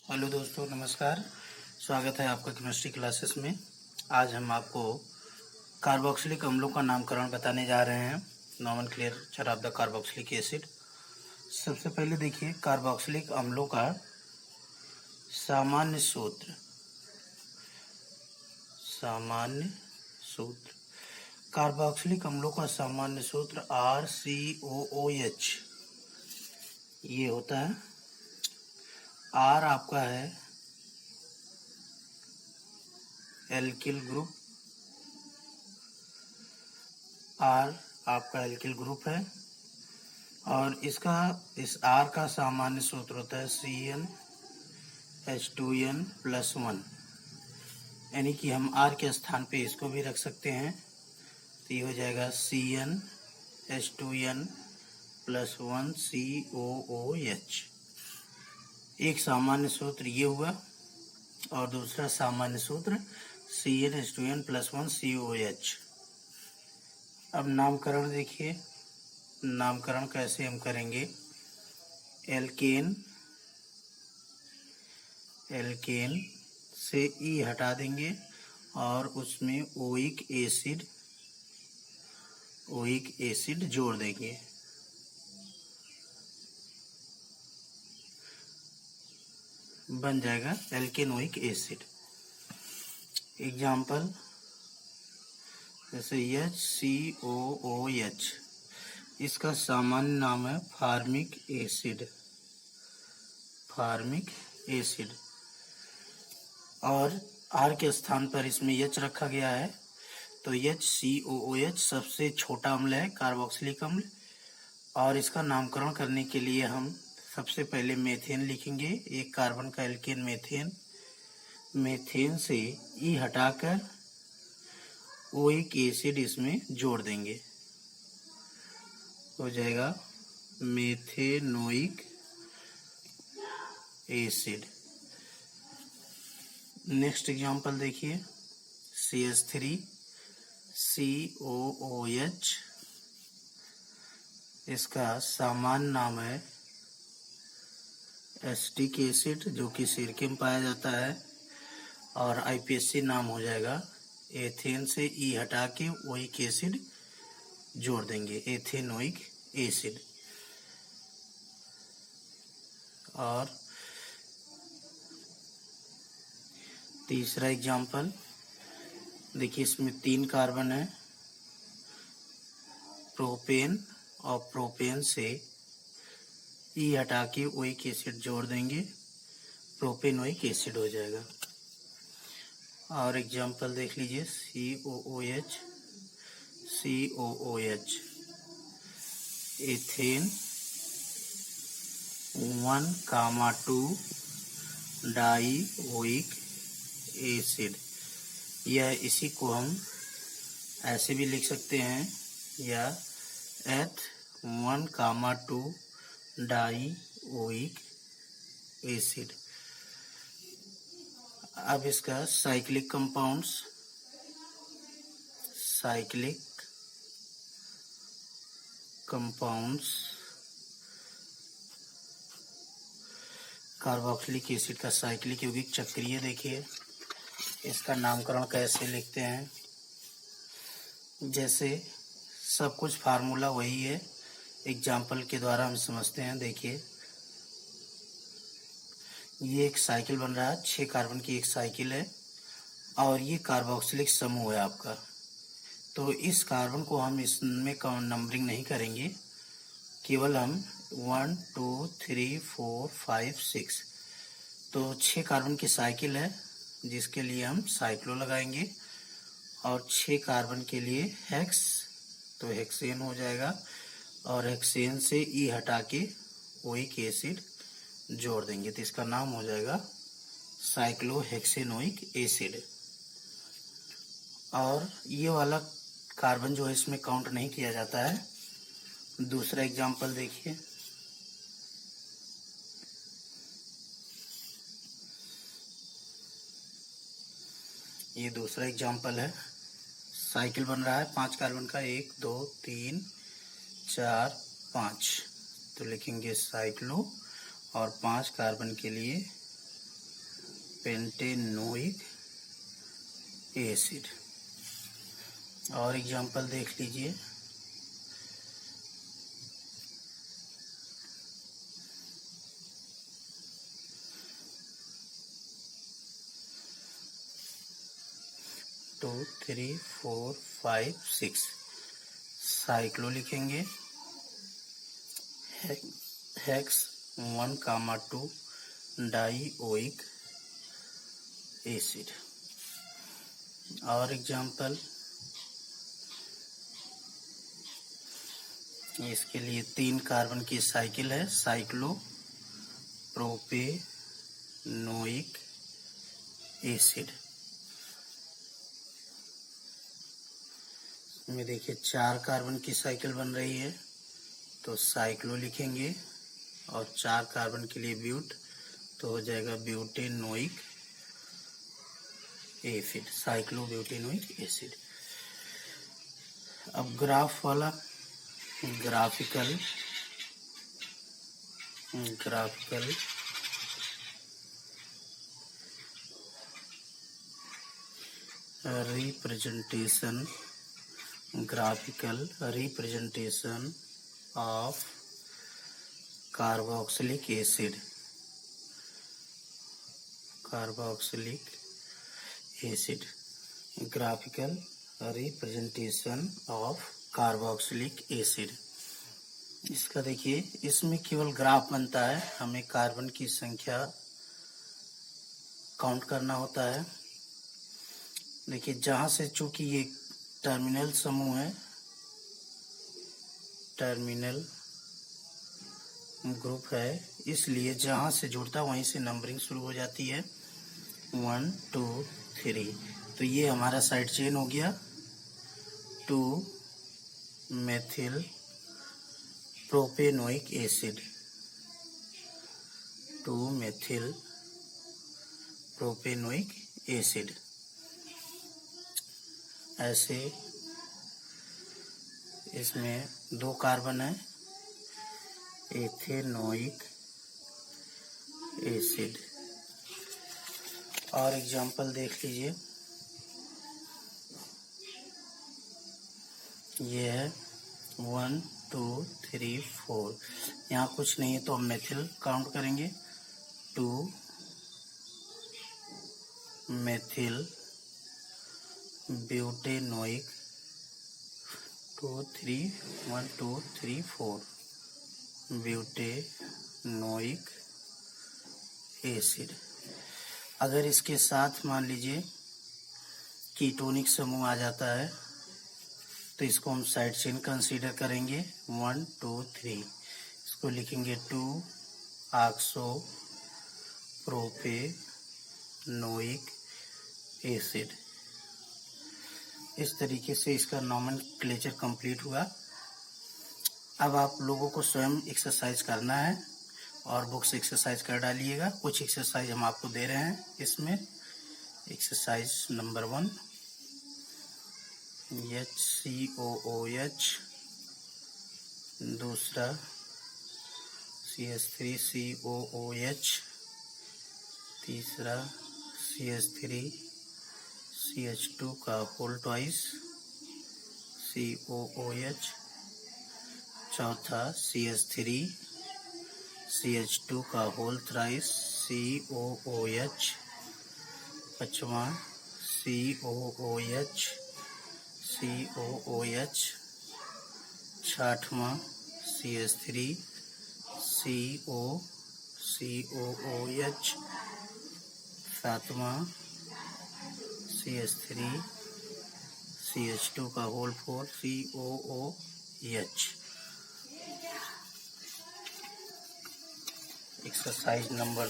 Hello दोस्तों, नमस्कार। स्वागत है आपका केमिस्ट्री क्लासेस में। आज हम आपको कार्बोक्सिलिक अम्लों का नामकरण बताने जा रहे हैं। Nomenclature of the carboxylic acid. सबसे पहले देखिए कार्बोक्सिलिक अम्लों का सामान्य सूत्र। कार्बोक्सिलिक अम्लों का सामान्य सूत्र RCOOH ये होता है। R आपका है एल्किल ग्रुप, R आपका एल्किल ग्रुप है और इस R का सामान्य सूत्र होता है CnH2n+1, यानी कि हम R के स्थान पे इसको भी रख सकते हैं, तो ये हो जाएगा CnH2n+1 COOH। एक सामान्य सूत्र ये हुआ और दूसरा सामान्य सूत्र CnH2n+1 COOH। अब नामकरण देखिए, नामकरण कैसे हम करेंगे। एल्केन से ई हटा देंगे और उसमें ओइक एसिड जोड़ देंगे। बन जाएगा एल्केनोइक एसिड। एग्जाम्पल जैसे HCOOH, इसका सामान्य नाम है फार्मिक एसिड और R के स्थान पर इसमें H रखा गया है, तो HCOOH सबसे छोटा अम्ल है कार्बोक्सिलिक अम्ल। और इसका नामकरण करने के लिए हम सबसे पहले मेथेन लिखेंगे, एक कार्बन का एल्केन मेथेन से ई हटाकर ओइक एसिड इसमें जोड़ देंगे, हो जाएगा मेथेनोइक एसिड। नेक्स्ट एग्जांपल देखिए CH3COOH, इसका सामान्य नाम है एसिटिक एसिड जो कि सिरके में पाया जाता है और IPSC नाम हो जाएगा। एथेन से ई हटा के ओइक एसिड जोड़ देंगे, एथेनोइक एसिड। और तीसरा एग्जांपल देखिए, इसमें 3 कार्बन है, प्रोपेन और प्रोपेन से ई हटा के ओइक एसिड जोड़ देंगे, प्रोपेनोइक एसिड हो जाएगा। और एग्जांपल देख लीजिए COOH, ethane 1,2 die oic acid. यह इसी को हम ऐसे भी लिख सकते हैं या H1,2 डाई ओइक एसिड। अब इसका साइक्लिक कंपाउंड्स कार्बोक्सिलिक एसिड का साइक्लिक यौगिक चक्रीय देखिए, इसका नामकरण कैसे लिखते हैं। जैसे सब कुछ फार्मूला वही है, एग्जाम्पल के द्वारा हम समझते हैं। देखिए ये एक साइकिल बन रहा है, 6 कार्बन की एक साइकिल है और ये कार्बोक्सिलिक समूह है आपका। तो इस कार्बन को हम इसमें नंबरिंग नहीं करेंगे, केवल हम 1 2 3 4 5 6, तो 6 कार्बन की साइकिल है जिसके लिए हम साइक्लो लगाएंगे और 6 कार्बन के लिए हेक्स, तो हेक्सेन हो जाएगा और हेक्सेन से ई हटा के ओइक एसिड जोड़ देंगे, तो इसका नाम हो जाएगा साइक्लोहेक्सेनोइक एसिड। और ये वाला कार्बन जो है इसमें काउंट नहीं किया जाता है। दूसरा एग्जांपल देखिए, ये दूसरा एग्जांपल है, साइकिल बन रहा है 5 कार्बन का, 1 2 3 4 5, तो लिखेंगे साइक्लो और 5 कार्बन के लिए पेंटेनोइक एसिड। और एग्जांपल देख लीजिए, टू, 3, 4, 5, 6 साइक्लो लिखेंगे, हेक्स 1,2 डाइओइक एसिड। और एग्जांपल, इसके लिए 3 कार्बन की साइकिल है, साइक्लो प्रोपेनोइक एसिड में देखिए 4 कार्बन की साइकिल बन रही है, तो साइक्लो लिखेंगे, और 4 कार्बन के लिए ब्यूट, तो हो जाएगा butanoic acid, cyclo butanoic acid. अब ग्राफ वाला, graphical representation of carboxylic acid, graphical representation of carboxylic acid. इसका देखिए, इसमें केवल ग्राफ बनता है, हमें कार्बन की संख्या काउंट करना होता है। देखिए, जहां से चूंकि ये टर्मिनल समूह है, टर्मिनल ग्रुप है, इसलिए जहां से जुड़ता है वहीं से नंबरिंग शुरू हो जाती है, 1, 2, 3। तो ये हमारा साइड चेन हो गया, 2 methyl propanoic acid, 2 methyl propanoic acid. ऐसे इसमें 2 कार्बन है, एथेनोइक एसिड। और एग्जांपल देख लीजिए, ये है 1, 2, 3, 4। यहाँ कुछ नहीं है तो हम मेथिल काउंट करेंगे, 2 मेथिल ब्यूटेनोइक, 2, 3, 1, 2, 3, 4 ब्यूटेनोइक एसिड। अगर इसके साथ मान लीजिए कीटोनिक समूह आ जाता है, तो इसको हम साइड चेन कंसीडर करेंगे, 1, 2, 3। इसको लिखेंगे 2 ऑक्सो प्रोपेनोइक एसिड। इस तरीके से इसका नॉमेनक्लेचर कंप्लीट हुआ। अब आप लोगों को स्वयं एक्सरसाइज करना है और बुक से एक्सरसाइज कर डालिएगा। कुछ एक्सरसाइज हम आपको दे रहे हैं इसमें। एक्सरसाइज नंबर 1, HCOOH, दूसरा CH3COOH, तीसरा CH3CH2 का होल ट्वाइस COOH, चौथा CH3CH2 का होल थ्राइस COOH, पांचवा COOH, छठवां CH3COOH, सातवां CH3CH2 का होल 4 COOH। एक्सरसाइज नंबर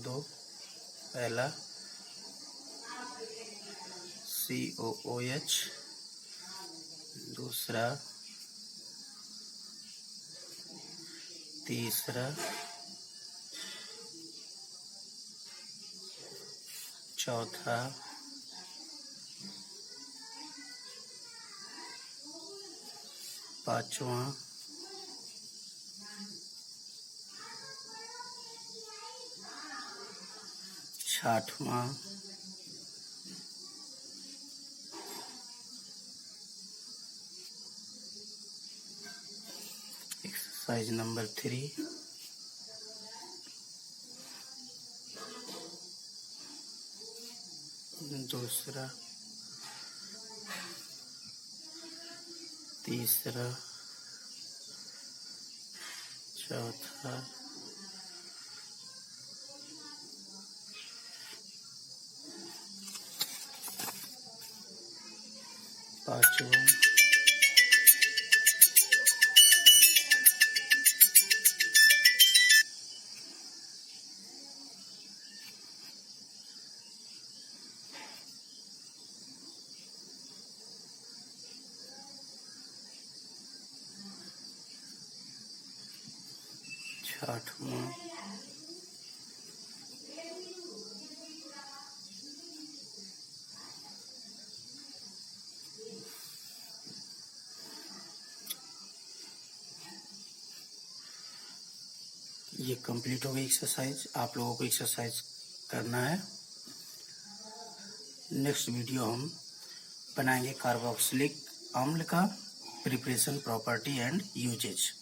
2, पहला COOH, दूसरा, तीसरा, चौथा, पांचवा, छठवां एक्सरसाइज नंबर 3, दूसरा, तीसरा, चौथा, पांचवा, छठवां, ये कंप्लीट हो गई एक्सरसाइज। आप लोगों को एक्सरसाइज करना है। नेक्स्ट वीडियो हम बनाएंगे कार्बोक्सिलिक अम्ल का प्रिपरेशन, प्रॉपर्टी एंड यूजेज।